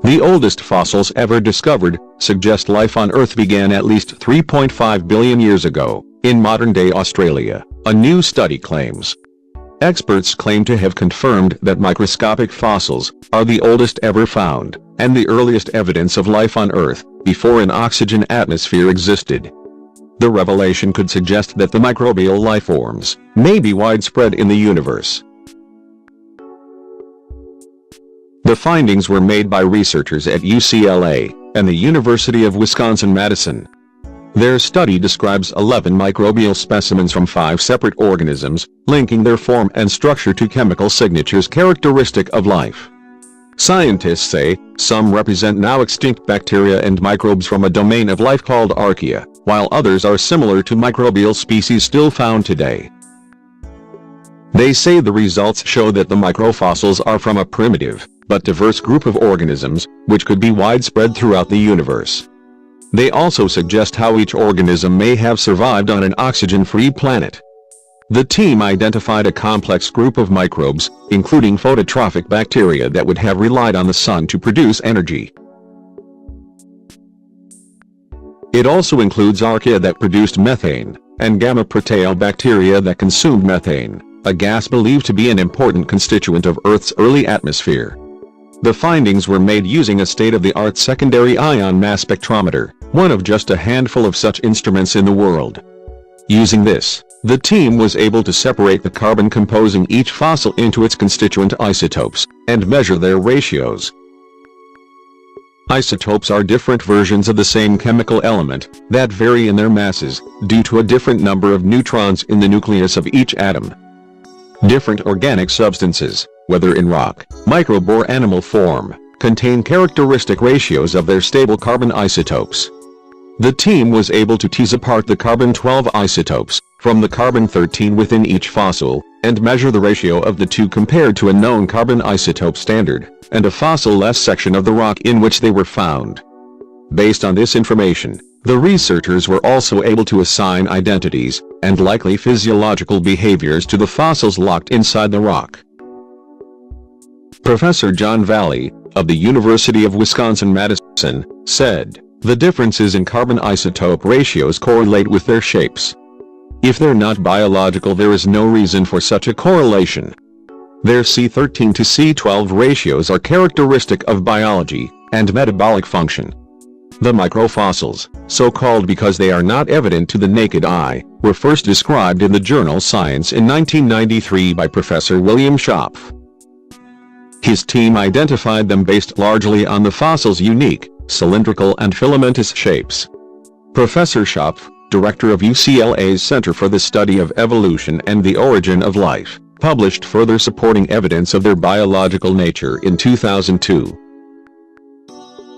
The oldest fossils ever discovered suggest life on Earth began at least 3.5 billion years ago, in modern-day Australia, a new study claims. Experts claim to have confirmed that microscopic fossils are the oldest ever found, and the earliest evidence of life on Earth, before an oxygen atmosphere existed. The revelation could suggest that the microbial lifeforms may be widespread in the universe. The findings were made by researchers at UCLA and the University of Wisconsin-Madison. Their study describes 11 microbial specimens from 5 separate organisms, linking their form and structure to chemical signatures characteristic of life. Scientists say some represent now extinct bacteria and microbes from a domain of life called archaea, while others are similar to microbial species still found today. They say the results show that the microfossils are from a primitive, but diverse group of organisms, which could be widespread throughout the universe. They also suggest how each organism may have survived on an oxygen-free planet. The team identified a complex group of microbes, including phototrophic bacteria that would have relied on the sun to produce energy. It also includes archaea that produced methane, and gamma proteobacteria that consumed methane, a gas believed to be an important constituent of Earth's early atmosphere. The findings were made using a state-of-the-art secondary ion mass spectrometer, one of just a handful of such instruments in the world. Using this, the team was able to separate the carbon composing each fossil into its constituent isotopes, and measure their ratios. Isotopes are different versions of the same chemical element, that vary in their masses, due to a different number of neutrons in the nucleus of each atom. Different organic substances, whether in rock, microbe or animal form, contain characteristic ratios of their stable carbon isotopes. The team was able to tease apart the carbon-12 isotopes from the carbon-13 within each fossil, and measure the ratio of the two compared to a known carbon isotope standard, and a fossil-less section of the rock in which they were found. Based on this information, the researchers were also able to assign identities and likely physiological behaviors to the fossils locked inside the rock. Professor John Valley, of the University of Wisconsin-Madison, said, "The differences in carbon isotope ratios correlate with their shapes. If they're not biological, there is no reason for such a correlation. Their C13 to C12 ratios are characteristic of biology and metabolic function." The microfossils, so called because they are not evident to the naked eye, were first described in the journal Science in 1993 by Professor William Schopf. His team identified them based largely on the fossil's unique, cylindrical and filamentous shapes. Professor Schopf, director of UCLA's Center for the Study of Evolution and the Origin of Life, published further supporting evidence of their biological nature in 2002.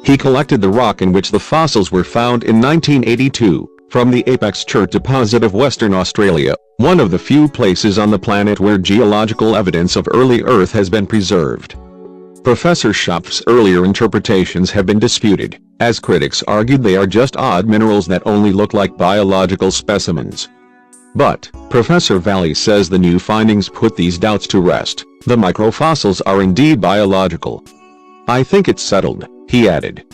He collected the rock in which the fossils were found in 1982, from the Apex Chert deposit of Western Australia, one of the few places on the planet where geological evidence of early Earth has been preserved. Professor Schopf's earlier interpretations have been disputed, as critics argued they are just odd minerals that only look like biological specimens. But, Professor Valley says the new findings put these doubts to rest. The microfossils are indeed biological. "I think it's settled," he added.